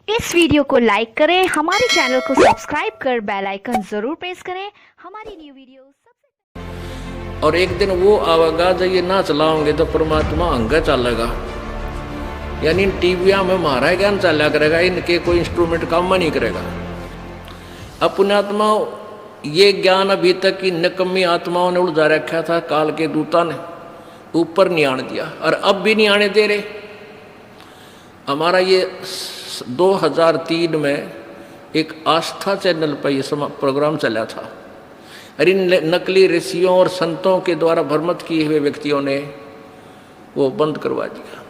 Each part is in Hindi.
इस वीडियो को लाइक करें, हमारे चैनल को सब्सक्राइब कर बेल आइकन जरूर प्रेस करें हमारी न्यू वीडियो सबसे। और एक दिन वो आवेगा जब ये ना चलाओगे तो परमात्मा अंगा चलेगा, यानी टीविया में मारा ज्ञान चला करेगा, इनके कोई इंस्ट्रूमेंट काम में नहीं करेगा। अब पुण्यात्मा ये ज्ञान अभी तक की निकम्मी आत्माओं ने उलझा रखा था, काल के दूता ने ऊपर नहीं आने दिया और अब भी नहीं आने दे रहे। हमारा ये 2003 में एक आस्था चैनल पर ये प्रोग्राम चला था और इन नकली ऋषियों और संतों के द्वारा भ्रमित किए हुए व्यक्तियों ने वो बंद करवा दिया।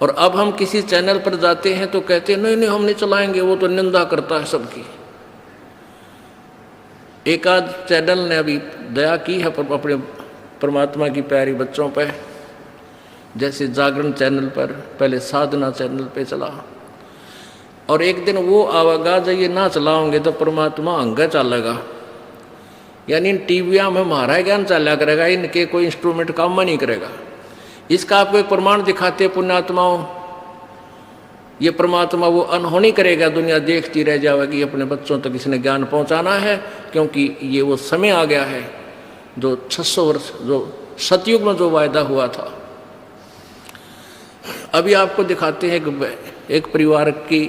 और अब हम किसी चैनल पर जाते हैं तो कहते हैं नहीं नहीं हम नहीं चलाएंगे, वो तो निंदा करता है सबकी। एक आध चैनल ने अभी दया की है अपने परमात्मा की प्यारी बच्चों पर, जैसे जागरण चैनल पर, पहले साधना चैनल पे चला। और एक दिन वो आवेगा जब ये ना चलाओगे तो परमात्मा अंगा चलेगा, यानी इन टीविया में मारा ज्ञान चला करेगा, इनके कोई इंस्ट्रूमेंट काम में नहीं करेगा। इसका आपको एक प्रमाण दिखाते पुण्यात्माओं, ये परमात्मा वो अनहोनी करेगा, दुनिया देखती रह जाएगी। अपने बच्चों तक इसने ज्ञान पहुंचाना है, क्योंकि ये वो समय आ गया है जो 600 वर्ष जो सतयुग में जो वायदा हुआ था। अभी आपको दिखाते हैं कि एक परिवार की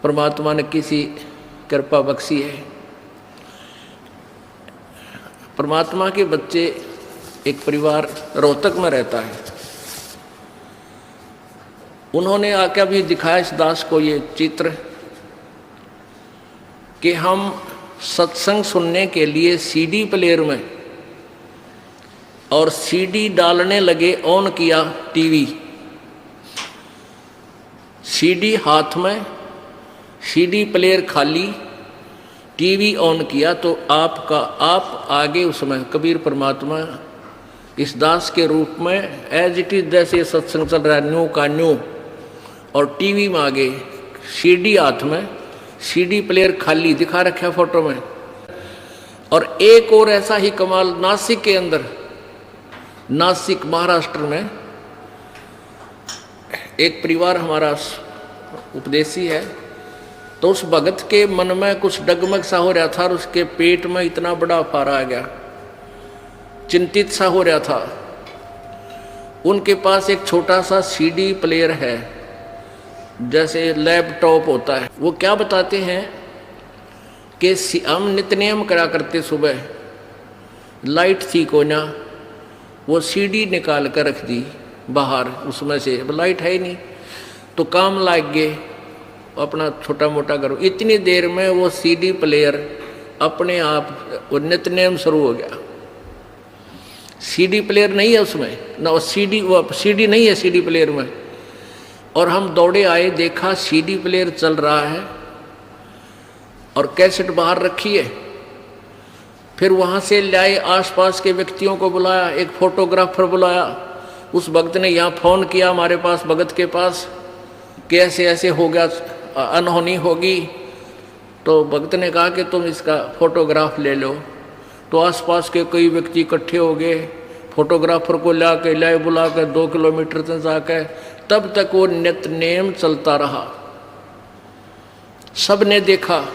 परमात्मा ने किसी कृपा बख्शी है। परमात्मा के बच्चे, एक परिवार रोहतक में रहता है, उन्होंने आके अभी दिखाया इस दास को ये चित्र कि हम सत्संग सुनने के लिए सीडी प्लेयर में और सीडी डालने लगे, ऑन किया टीवी, सीडी हाथ में, सीडी प्लेयर खाली, टीवी ऑन किया तो आप आगे उसमें कबीर परमात्मा इस दास के रूप में एज इट इज, जैसे सत्संग चल रहा है न्यू का न्यू, और टीवी में आगे सीडी हाथ में, सीडी प्लेयर खाली दिखा रखा है फोटो में। और एक और ऐसा ही कमाल नासिक के अंदर, नासिक महाराष्ट्र में एक परिवार हमारा उपदेशी है, तो उस भगत के मन में कुछ डगमग सा हो रहा था और उसके पेट में इतना बड़ा फारा आ गया, चिंतित सा हो रहा था। उनके पास एक छोटा सा सीडी प्लेयर है, जैसे लैपटॉप होता है। वो क्या बताते हैं कि हम नित्य नियम करा करते, सुबह लाइट थी कोई ना, वो सीडी निकाल कर रख दी बाहर, उसमें से अब लाइट है ही नहीं, तो काम लग गए अपना छोटा मोटा करो। इतनी देर में वो सीडी प्लेयर अपने आप वो नित्य नियम शुरू हो गया। सीडी प्लेयर नहीं है उसमें ना, वो सीडी नहीं है सीडी प्लेयर में। और हम दौड़े आए, देखा सीडी प्लेयर चल रहा है और कैसेट बाहर रखी है। फिर वहाँ से लाए, आसपास के व्यक्तियों को बुलाया, एक फोटोग्राफर बुलाया। उस भक्त ने यहाँ फ़ोन किया हमारे पास, भगत के पास, कि ऐसे ऐसे हो गया, अनहोनी होगी। तो भक्त ने कहा कि तुम इसका फोटोग्राफ ले लो। तो आसपास के कई व्यक्ति इकट्ठे हो गए, फोटोग्राफर को लाए बुला कर 2 किलोमीटर तक जाकर, तब तक वो नित्य नेम चलता रहा। सब ने देखा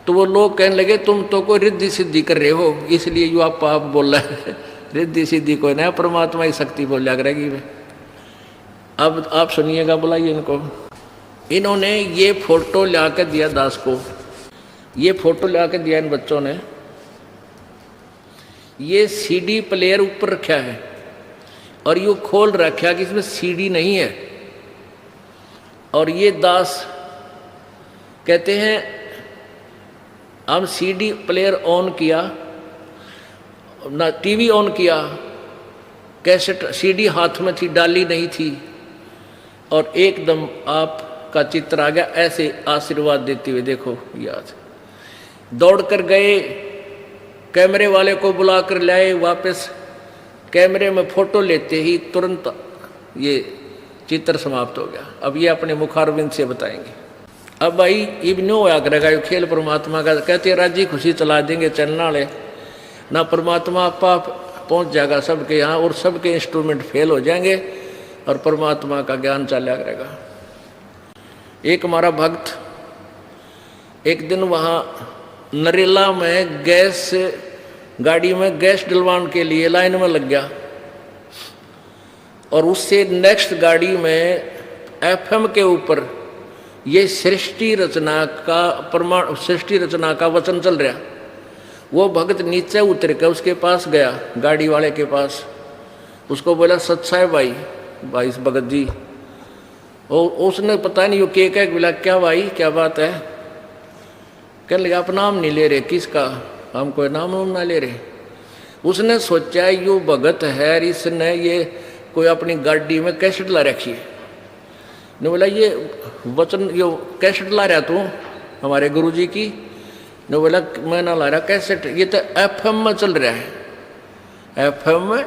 तो वो लोग कहने लगे तुम तो कोई रिद्धि सिद्धि कर रहे हो, इसलिए यू आप बोल रहे हैं। रिद्धि सिद्धि कोई नहीं, परमात्मा की शक्ति बोल लिया करेगी। अब आप सुनिएगा, बुलाइए इनको। इन्होंने ये फोटो ला कर दिया दास को, ये फोटो ला कर दिया इन बच्चों ने। ये सीडी प्लेयर ऊपर रखा है और यूँ खोल रखा कि इसमें सीडी नहीं है। और ये दास कहते हैं हम सीडी प्लेयर ऑन किया ना, टीवी ऑन किया, कैसेट सीडी हाथ में थी, डाली नहीं थी, और एकदम आपका चित्र आ गया ऐसे आशीर्वाद देते हुए। देखो याद, दौड़ कर गए, कैमरे वाले को बुला कर लाए वापस। कैमरे में फोटो लेते ही तुरंत ये चित्र समाप्त हो गया। अब ये अपने मुखारबिंद से बताएंगे। अब भाई इब्नो होया करेगा ये खेल परमात्मा का, कहते राजी खुशी चला देंगे चलने वाले ना, परमात्मा आप पहुंच जाएगा सबके यहाँ और सबके इंस्ट्रूमेंट फेल हो जाएंगे और परमात्मा का ज्ञान चला करेगा। एक हमारा भक्त एक दिन वहाँ नरेला में गैस गाड़ी में गैस डलवाने के लिए लाइन में लग गया और उससे नेक्स्ट गाड़ी में एफएम के ऊपर ये सृष्टि रचना का वचन चल रहा। वो भक्त नीचे उतर कर उसके पास गया, गाड़ी वाले के पास, उसको बोला सच्चा है भाई भगत जी। और उसने पता नहीं वो के बोला क्या भाई क्या बात है। कह लगा आप नाम नहीं ले रहे, किसका? हम कोई नाम ना ले रहे। उसने सोचा यो भगत है, इसने ये कोई अपनी गाड़ी में कैसेट ला रखी है। ने बोला ये वचन यो कैसेट ला रहा तू हमारे गुरुजी की? ने बोला मैं ना ला रहा कैसेट, ये तो एफएम में चल रहा है। एफएम में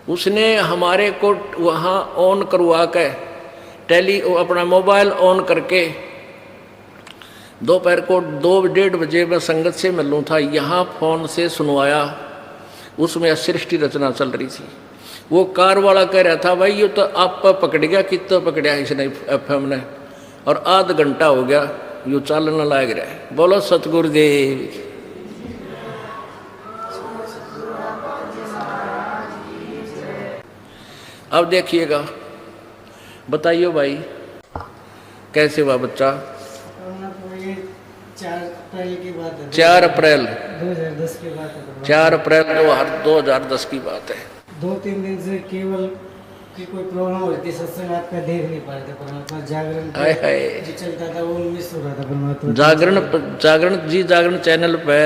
उसने हमारे को वहाँ ऑन करवा के अपना मोबाइल ऑन करके दोपहर को 2-1:30 बजे मैं संगत से मिलूँ था, यहाँ फ़ोन से सुनवाया। उसमें सृष्टि रचना चल रही थी। वो कार वाला कह रहा था भाई ये तो आप पकड़ गया, कितना पकड़ा इसने एफएम ने, और आध घंटा हो गया यो चालन लाग रहा है। बोलो सतगुरुदेव। अब देखिएगा, बताइए भाई कैसे हुआ बच्चा? 4 अप्रैल की बात है। 4 अप्रैल 2010 की बात है। 4 अप्रैल 2010 की बात है। 2-3 दिन से केवल की कोई प्रॉब्लम हो रही थी, सत्संग आपका देख नहीं पा रहे थे। परमात्मा जागरण जो चलता था वो मिस हो रहा था। परमात्मा जागरण चैनल पे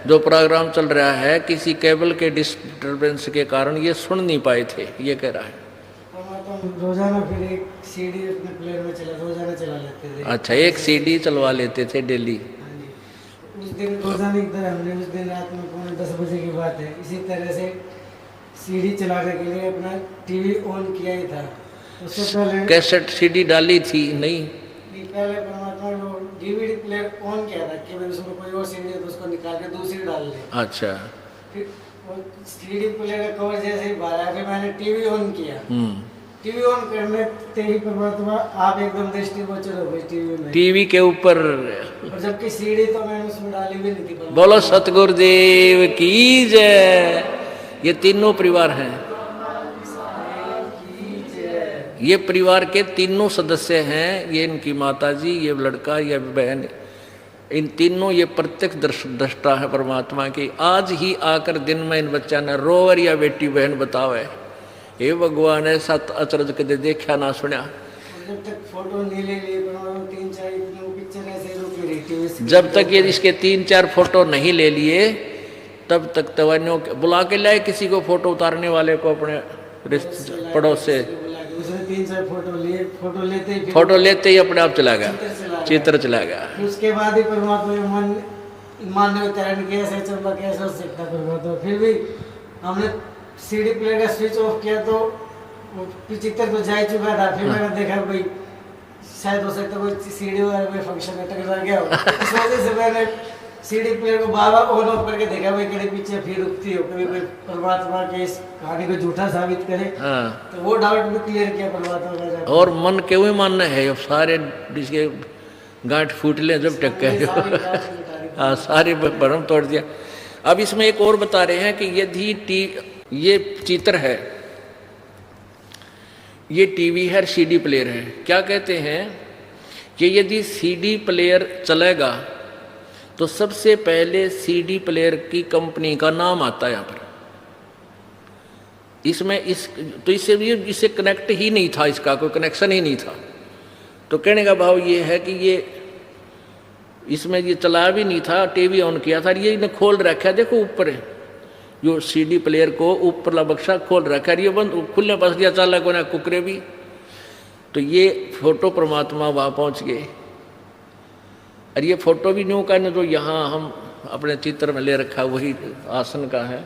जो प्रोग्राम चल रहा है किसी केबल के डिस्टरबेंस के कारण ये सुन नहीं पाए थे, ये कह रहा है। परमात्मा रोजाना फिर एक सीडी अपने प्लेयर में रोजाना चला लेते थे। अच्छा, एक सीडी चलवा लेते थे डेली। उस दिन रोजाना की तरह हमने उस दिन रात में 9:30 बजे की बात है, इसी तरह से सीडी चलाने के लिए अपना टीवी ऑन किया ही था। उससे पहले कैसेट सीडी डाली थी नहीं, पहले परमात्मा ने डीवीडी प्लेयर ऑन किया था कि उसमें कोई और सीडी है तो उसको निकाल के दूसरी डाल ले। अच्छा, फिर सीडी प्लेयर का कवर जैसे ही बाहर आया, फिर मैंने टीवी ऑन किया। टीवी ऑन करने ते ही परमात्मा आप एकदम दृष्टिगोचर हो गए टीवी में, टीवी के ऊपर। और जबकि सीडी तो मैंने उसमें डाली भी नहीं थी। बोलो सतगुरुदेव की जय। ये तीनों परिवार हैं, ये परिवार के तीनों सदस्य हैं। ये इनकी माता जी, ये लड़का, ये बहन, इन तीनों ये प्रत्यक्ष दृष्टा है परमात्मा की। आज ही आकर दिन में इन बच्चा ने रोवर या बेटी बहन बतावे, हे भगवान ऐसा अचरज कदे देखा ना सुना। जब तक फोटो नहीं ले लिए 3-4 पिक्चर ऐसे रुकी रही थी। जब तक ये इसके 3-4 फोटो नहीं ले लिए तब तक तवानियों बुला के लाए किसी को, फोटो उतारने वाले को अपने पड़ोस से। उसने 3-4 फोटो लिए, फोटो लेते ही अपने आप चला गया, चित्र चला गया। उसके बाद ही परमात्मा मन मानने उतारण कैसे चलता, कैसे हो सकता परमात्मा। फिर भी हमने सीडी प्लेयर का स्विच ऑफ किया तो चित्र तो जा ही चुका था। फिर मैंने देखा भाई शायद हो सकता कोई सीडी वगैरह में फंक्शन में टकरा गया हो, इस वजह से मैंने सीडी प्लेयर को बार-बार ऑन ऑफ करके देखा भाई कहीं पीछे फिर रुकती हो, कभी कोई परमात्मा के इस कहानी को झूठा साबित करे। तो वो डाउट भी क्लियर किया परमात्मा का। और मन क्यों ही मानना है, सारे जिसके गांठ फूट ले जब टक गए, हाँ सारे भरम तोड़ दिया। अब इसमें एक और बता रहे हैं कि यदि ये चित्र है, ये टीवी है, सीडी प्लेयर है। क्या कहते हैं कि यदि सीडी प्लेयर चलेगा तो सबसे पहले सीडी प्लेयर की कंपनी का नाम आता है यहाँ पर। इससे कनेक्ट ही नहीं था, इसका कोई कनेक्शन ही नहीं था। तो कहने का भाव ये है कि ये इसमें ये चला भी नहीं था, टीवी ऑन किया था, ये इन्हें खोल रखा, देखो ऊपर है जो सीडी प्लेयर को ऊपरला बक्सा खोल रखा है, ये बंद खुलने पास दिया चाला को ना कुकरे भी। तो ये फोटो परमात्मा वहाँ पहुँच गए। और ये फोटो भी न्यू का न जो यहाँ हम अपने चित्र में ले रखा वही आसन का है।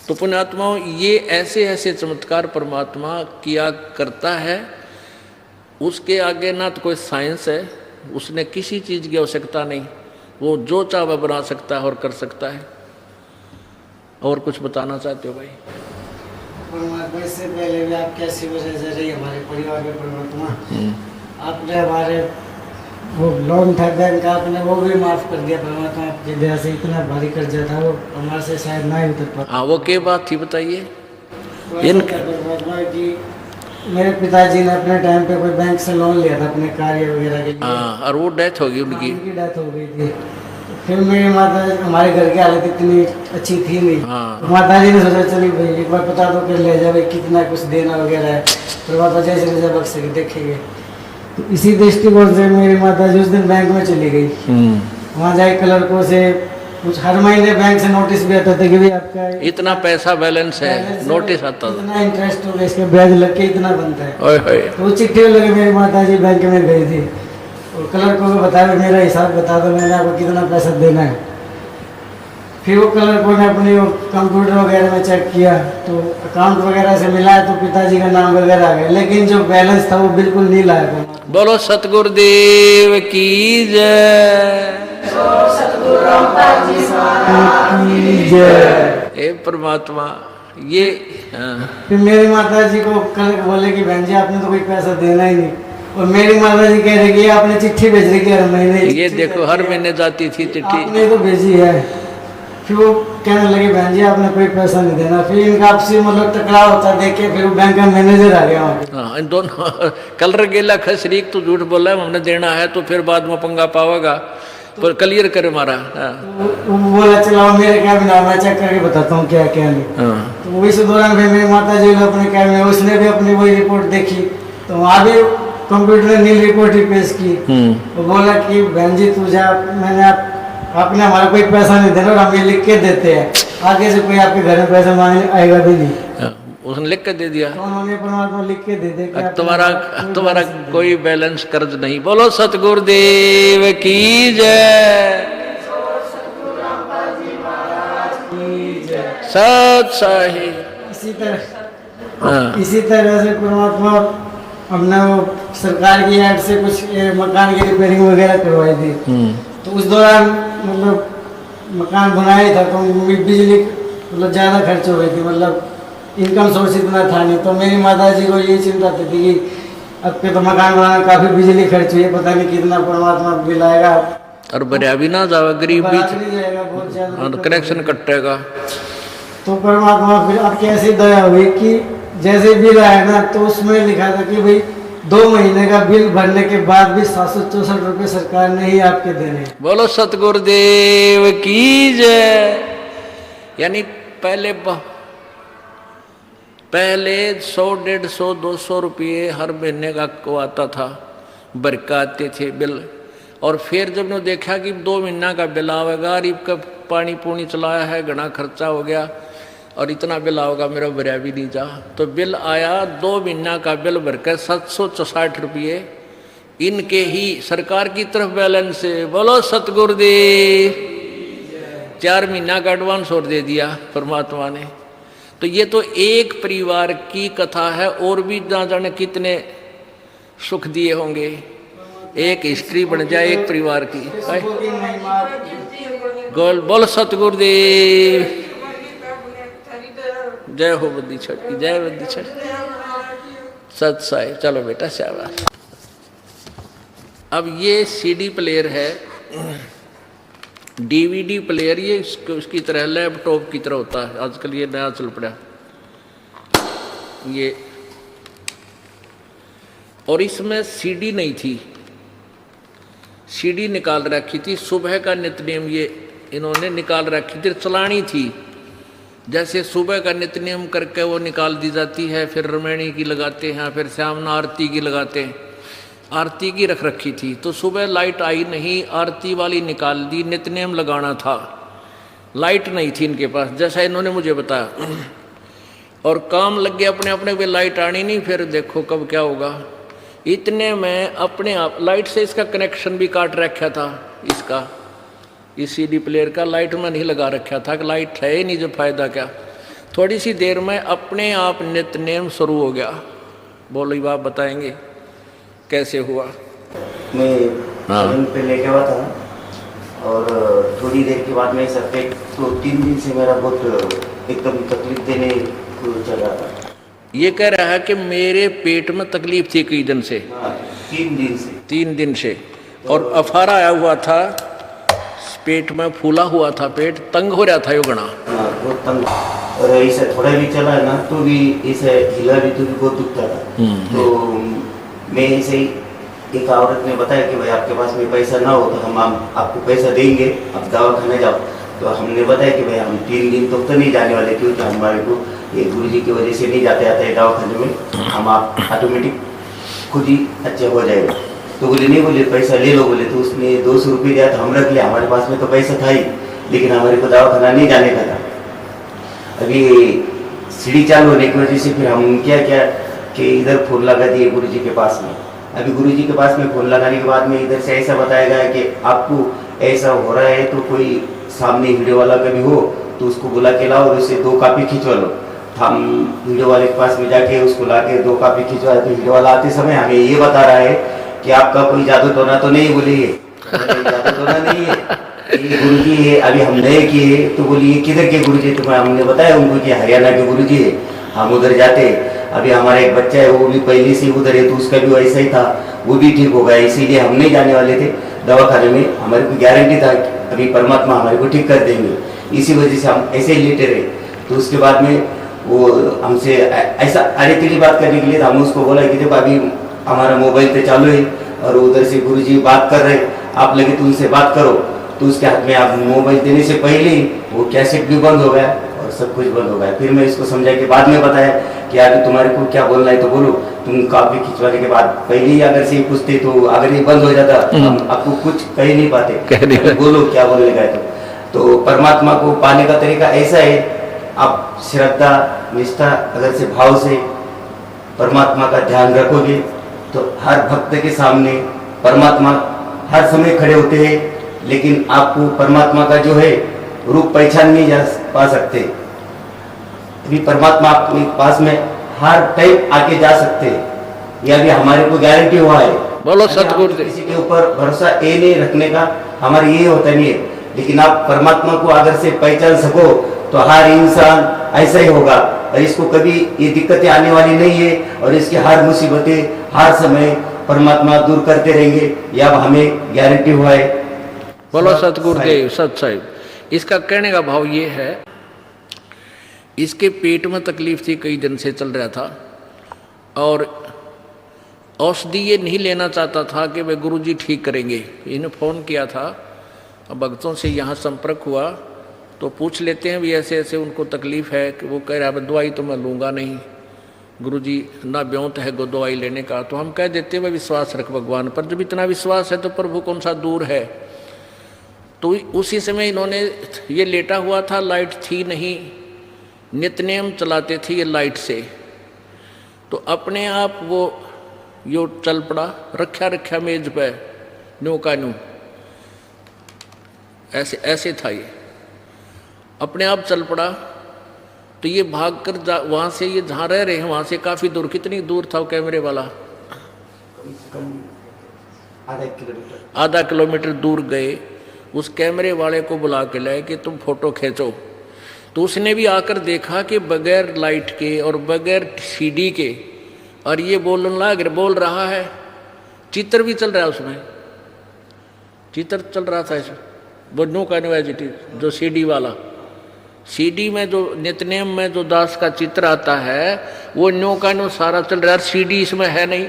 तो पुण्यात्माओं ये ऐसे ऐसे चमत्कार परमात्मा किया करता है, उसके आगे ना तो कोई साइंस है, उसने किसी चीज़ की आवश्यकता नहीं, वो जो चाहे बना सकता है और कर सकता है। और कुछ बताना चाहते हो भाई? परमात्मा इससे पहले भी आप कैसी वजह से रही हमारे परिवार में परमात्मा, आपने हमारे वो लोन था बैंक का, आपने वो भी माफ कर दिया परमात्मा। आपकी दया से इतना भारी कर्जा था वो हमारे से शायद ना ही उतर पाता। हाँ, वो क्या बात थी बताइए। परमात्मा की मेरे पिताजी ने अपने टाइम पे कोई बैंक से लोन लिया था अपने कार्य वगैरह के लिए। हाँ, और वो डेथ होगी उनकी। उनकी डेथ हो गई थी। फिर मेरी माता, हमारे घर की हालत इतनी अच्छी थी नहीं। हाँ। माता जी ने सोचा चली भाई एक बार पता तो कर ले जाए कितना कुछ देना वगैरह है, फिर माता जैसे जैसे बख्श के देखेंगे। तो इसी दृष्टिकोण से मेरी माता जी उस दिन बैंक में चली गई। वहाँ जाए क्लर्कों से कुछ हर महीने बैंक से नोटिस भी आता था कि भाई आपका इतना पैसा बैलेंस है, नोटिस आता था, इतना इंटरेस्ट हो गया, इसका ब्याज लग के इतना बनता है। ओए होए। तो वो चिट्ठी लगे मेरी माता जी बैंक में गई थी और क्लर्कों को बताया मेरा हिसाब बता दो, मैंने आपको कितना पैसा देना है। फिर वो क्लर्कों ने अपनी वो कंप्यूटर वगैरह में चेक किया तो अकाउंट वगैरह से मिला तो पिताजी का नाम वगैरह आ गया, लेकिन जो बैलेंस था वो बिल्कुल नहीं लाया। बोलो सतगुरुदेव की जय। हे परमात्मा ये। हाँ। फिर मेरी माता जी को कल बोले कि बहन जी आपने तो कोई पैसा देना ही नहीं, और मेरी माता जी कह रही कि आपने चिट्ठी भेज रही हर महीने। ये देखो हर महीने जाती थी चिट्ठी, आपने तो भेजी है। फिर वो कहने लगे बहन जी आपने कोई पैसा नहीं देना। फिर इनका आपसी मतलब टकराव होता देखे, फिर वो बैंक का मैनेजर आ गया वहाँ पे। हाँ, इन दोनों कलर गेला खसरीक तो झूठ बोला है हमने देना है तो फिर बाद में पंगा पावेगा, पर क्लियर करे मारा। हाँ। वो बोला चलाओ मेरे क्या बिना, मैं चेक करके बताता हूँ क्या क्या नहीं। हाँ। तो इस दौरान फिर मेरी माता जी ने अपने क्या में उसने भी अपनी वही रिपोर्ट देखी तो वहाँ भी कंप्यूटर ने नील रिपोर्ट ही पेश की। वो बोला कि बहन जी तू जा, मैंने आपने हमारा कोई पैसा नहीं देना और हम ये लिख के देते हैं, आगे से कोई आपके घर में पैसा मांगने आएगा भी नहीं। हाँ, उसने लिख के दे दिया। तो उन्होंने परमात्मा लिख के दे दे तुम्हारा कोई बैलेंस कर्ज नहीं। बोलो सतगुरुदेव की जय। सत साहिब। इसी तरह से परमात्मा हमने वो सरकार की ऐड से कुछ मकान की रिपेयरिंग वगैरह करवाई थी। तो उस दौरान मतलब मकान बनाया था तो बिजली मतलब ज़्यादा खर्च हो गई थी, मतलब इनकम सोर्स इतना था नहीं। तो मेरी माता जी को ये चिंता थी कि अब के तो मकान बनाने काफ़ी बिजली खर्च हुई है, पता नहीं कितना परमात्मा बिल आएगा और बरिया भी ना जाएगा, गरीब भी जाएगा, बहुत ज़्यादा कनेक्शन कटेगा। तो परमात्मा फिर अब कैसी दया हुई कि जैसे बिल आया ना तो उसमें लिखा था कि भाई 2 महीने का बिल भरने के बाद भी 764 रुपये सरकार ने ही आपके देने। बोलो सतगुरुदेव की जय। यानी पहले 100, 150, 200 रुपये हर महीने का को आता था, बरका आते थे बिल। और फिर जब ने देखा कि 2 महीना का बिल आवेगा, गरीब का पानी पूनी चलाया है, घना खर्चा हो गया और इतना बिल आओगा मेरा भरिया भी नहीं जा, तो बिल आया 2 महीना का बिल भरकर 764 रुपये इनके ही सरकार की तरफ बैलेंस से। बोलो सतगुरुदेव। 4 महीना का एडवांस और दे दिया परमात्मा ने। तो ये तो एक परिवार की कथा है, और भी ना जाने कितने सुख दिए होंगे। एक हिस्ट्री बन जाए एक परिवार की। बोल सतगुरुदेव। जय हो बद्दी छठ की, जय बद्दी छठ। सत साहिब। चलो बेटा शाबाश। अब ये सीडी प्लेयर है, डीवीडी प्लेयर, ये उसकी तरह लैपटॉप की तरह होता है, आजकल ये नया चल पड़ा ये। और इसमें सीडी नहीं थी, सीडी निकाल रखी थी। सुबह का नित्यनेम ये इन्होंने निकाल रखी थी, चलानी थी। जैसे सुबह का नित्यनेम करके वो निकाल दी जाती है, फिर रमैणी की लगाते हैं, फिर श्यामना आरती की लगाते हैं। आरती की रख रखी थी, तो सुबह लाइट आई नहीं, आरती वाली निकाल दी, नित्यनेम लगाना था, लाइट नहीं थी इनके पास, जैसा इन्होंने मुझे बताया। और काम लग गया अपने अपने पे, लाइट आनी नहीं, फिर देखो कब क्या होगा। इतने में अपने आप लाइट से इसका कनेक्शन भी काट रखा था, इसका इस सीडी प्लेयर का लाइट में नहीं लगा रखा था कि लाइट है ही नहीं, जो फायदा क्या। थोड़ी सी देर में अपने आप नित्यनेम शुरू हो गया। बोलो बाप बताएंगे कैसे हुआ। मैं पे लेके हुआ था और थोड़ी देर के बाद में सर पे तो 3 दिन से मेरा बहुत एकदम तकलीफ देने को चल रहा था। ये कह रहा है कि मेरे पेट में तकलीफ थी कई दिन से, हाँ, 3 दिन से। 3 दिन से, और अफारा आया हुआ था, पेट में फूला हुआ था, पेट तंग हो रहा था यो घना। हाँ, बहुत तंग, और ऐसे थोड़ा भी चला है ना तो भी ऐसे हिला भी तो भी बहुत दुखता था। तो मैं ऐसे ही एक औरत ने बताया कि भाई आपके पास में पैसा ना हो तो हम आपको पैसा देंगे, आप दवा खाने जाओ। तो हमने बताया कि भाई हम 3 दिन तक तो नहीं जाने वाले, क्योंकि हमारे को ये गुरुजी की वजह से नहीं जाते आते दवाखाने में, हम आप ऑटोमेटिक खुद ही अच्छे हो जाएगा। तो बोले नहीं, बोले पैसा ले लो, बोले। तो उसने 200 रुपये दिया तो हम रख लिया, हमारे पास में तो पैसा था ही, लेकिन हमारे को दवाखाना नहीं जाने का था। अभी सीढ़ी चालू होने की वजह से फिर हम क्या किया कि इधर फोन लगा दिए गुरुजी के पास में। अभी गुरुजी के पास में फोन लगाने के बाद में इधर से ऐसा बताया गया कि आपको ऐसा हो रहा है तो कोई सामने वीडियो वाला कभी हो तो उसको बुला के लाओ और उससे 2 कॉपी खिंचवा लो। हम वीडियो वाले के पास में जाके उसको ला के 2 कॉपी खिंचवाए। तो वीडियो वाला आते समय हमें ये बता रहा है कि आपका कोई जादू टोना तो नहीं, बोले ये जादू टोना नहीं है, ये गुरुजी है, अभी हम नए किए। तो बोलिए किधर के गुरुजी? तो हमने बताया उनको कि हरियाणा के गुरुजी है, हम उधर जाते। अभी हमारा एक बच्चा है वो भी पहले से उधर है, तो उसका भी वैसा ही था, वो भी ठीक हो गया। इसीलिए हम नहीं जाने वाले थे दवाखाने में, हमारे को गारंटी था कि अभी परमात्मा हमारे को ठीक कर देंगे। इसी वजह से हम ऐसे ही लेटे रहे। तो उसके बाद में वो हमसे ऐसा अरे तेरी बात करने के लिए हम उसको बोला कि देखो अभी हमारा मोबाइल पे चालू है और उधर से गुरुजी बात कर रहे, आप लगे तो उनसे बात करो। तो उसके हाथ में आप मोबाइल देने से पहले ही वो कैसेट भी बंद हो गया और सब कुछ बंद हो गया। फिर मैं इसको समझा के बाद में बताया कि अभी तुम्हारे को क्या बोलना है तो बोलो। तुम कॉपी खिंचवाने के बाद पहले ही अगर से पूछते तो अगर ये बंद हो जाता हम आपको कुछ कह नहीं पाते, बोलो क्या बोलने का है। तो परमात्मा को पाने का तरीका ऐसा है, आप श्रद्धा निष्ठा अगर से भाव से परमात्मा का ध्यान रखोगे तो हर भक्त के सामने परमात्मा हर समय खड़े होते हैं, लेकिन आपको परमात्मा का जो है रूप पहचान नहीं जा पा सकते। अभी परमात्मा आपके पास में हर टाइम आके जा सकते हैं, यह भी हमारे को गारंटी हुआ है। बोलो सतगुरु। किसी के ऊपर भरोसा ये नहीं रखने का, हमारे ये होता नहीं है, लेकिन आप परमात्मा को अगर से पहचान सको तो हर इंसान ऐसा ही होगा और इसको कभी ये दिक्कतें आने वाली नहीं है और इसकी हर मुसीबतें हर समय परमात्मा दूर करते रहेंगे, यह हमें गारंटी हुआ है। बोलो सतगुरुदेव सत साहिब। इसका कहने का भाव ये है, इसके पेट में तकलीफ थी, कई दिन से चल रहा था और औषधि ये नहीं लेना चाहता था कि वे गुरुजी ठीक करेंगे। इन्हें फ़ोन किया था, अब भक्तों से यहाँ संपर्क हुआ तो पूछ लेते हैं भी ऐसे ऐसे उनको तकलीफ़ है कि वो कह रहा है दवाई तो मैं लूँगा नहीं, गुरुजी ना ब्योंत है गो दवाई लेने का। तो हम कह देते हैं भाई विश्वास रख भगवान पर, जब इतना विश्वास है तो प्रभु कौन सा दूर है। तो उसी समय इन्होंने ये लेटा हुआ था, लाइट थी नहीं, नित्यनेम चलाते थे ये लाइट से, तो अपने आप वो यो चल पड़ा, रखा रखा मेज पे न्यू का न्यू, ऐसे ऐसे था ये, अपने आप चल पड़ा। तो ये भाग कर वहाँ से, ये जहाँ रह रहे हैं वहाँ से काफ़ी दूर, कितनी दूर था वो कैमरे वाला? आधा किलोमीटर दूर गए। उस कैमरे वाले को बुला के लाए कि तुम फोटो खींचो। तो उसने भी आकर देखा कि बगैर लाइट के और बगैर सीडी के, और ये बोल रहा है, चित्र भी चल रहा है उसमें, चित्र चल रहा था इसमें, वो न्यू कैनवाजिटी जो सीडी वाला, सीडी में जो नित्यनेम में जो दास का चित्र आता है वो न्यू का न्यू सारा चल रहा है, सीडी इसमें है नहीं।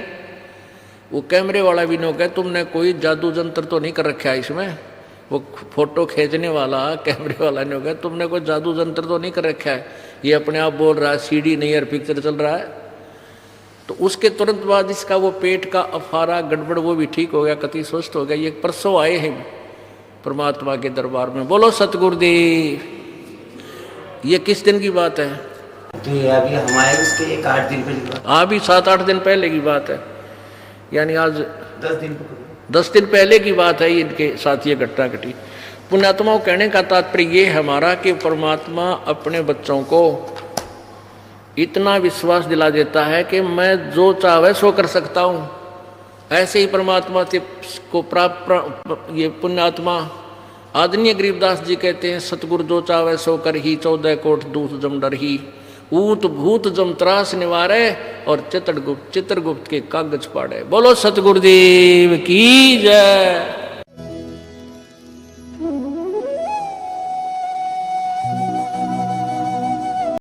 वो कैमरे वाला भी न्यू कहे तुमने कोई जादू जंत्र तो नहीं कर रखा है इसमें। वो फोटो खींचने वाला कैमरे वाला न्यू कहे तुमने कोई जादू जंत्र तो नहीं कर रखा है, ये अपने आप बोल रहा है सीडी नहीं है, पिक्चर चल रहा है। तो उसके तुरंत बाद इसका वो पेट का अफारा गड़बड़ वो भी ठीक हो गया, कति स्वस्थ हो गया। ये परसों आए हैं परमात्मा के दरबार में। बोलो सतगुरुदेव। ये किस दिन की बात है? तो ये अभी हमारे उसके 8 दिन पहले की बात। हाँ भी 7-8 दिन पहले की बात है, यानी आज 10 दिन पहले की बात है। इनके साथ ये घटना घटी। पुण्यात्माओं, कहने का तात्पर्य ये है हमारा कि परमात्मा अपने बच्चों को इतना विश्वास दिला देता है कि मैं जो चाहे सो कर सकता हूँ। ऐसे ही परमात्मा से को प्राप्त ये पुण्यात्मा आदरणीय गरीबदास जी कहते हैं, सतगुरु जो चावे सो कर ही 14 कोट दूत जम डर ही। ऊत भूत जमत्रास निवारे और चित्रगुप्त के कागज पाड़े। बोलो सतगुरुदेव की जय।